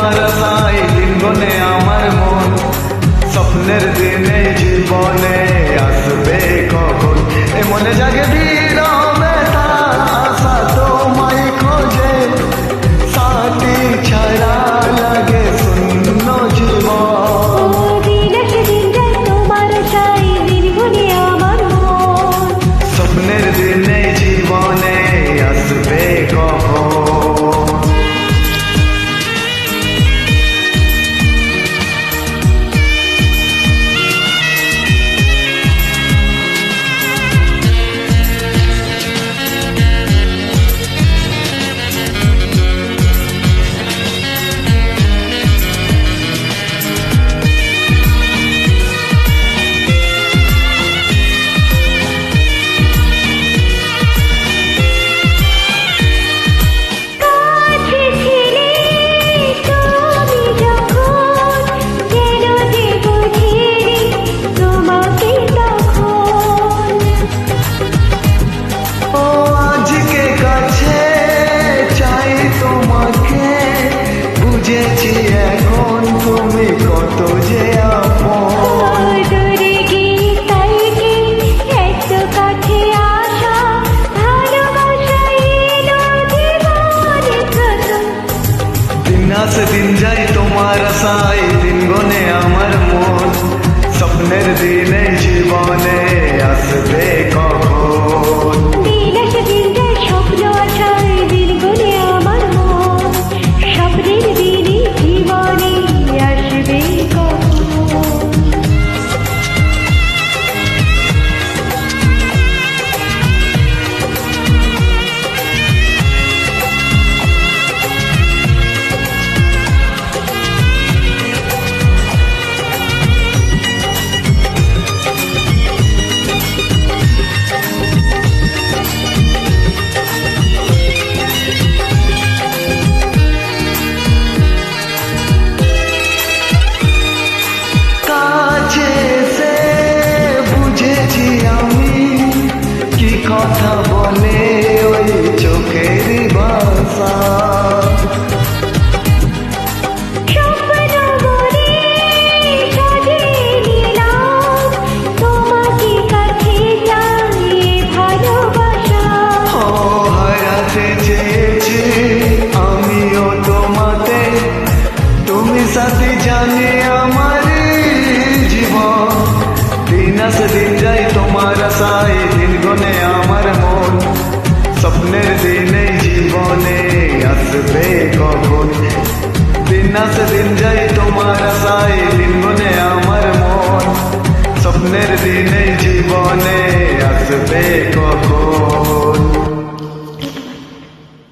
তোমার আশায় দিন গনে আমার মন, স্বপ্নের দিনে জীবনে আসবে কখন, এ মনে জাগে বিরবে তার আশা তোমায় খোঁজে, সাথী ছাড়া লাগে শূন্য জীবন। স্বপ্নের দিনে জীবনে আসবে কখন। বুঝেছি এখন তুমি কত যে আপন, দিন আসে দিন যায় তোমার আশায় দিন গনে আমার মন, স্বপ্নের দিনে জীবনে আসবে কখন। কথা বলে ওই চোখের ভাষা, হারাতে চেয়েছি আমিও তোমাতে, তুমি সাথে জানে আমার জীবন, দিন আসে দিন যায় তোমার আশায় দিন গনে আমার মন, স্বপ্নের দিনে জীবনে আসবে কখন, দিন আসে দিন যায় তোমার আশায় দিন গনে আমার মন, স্বপ্নের দিনে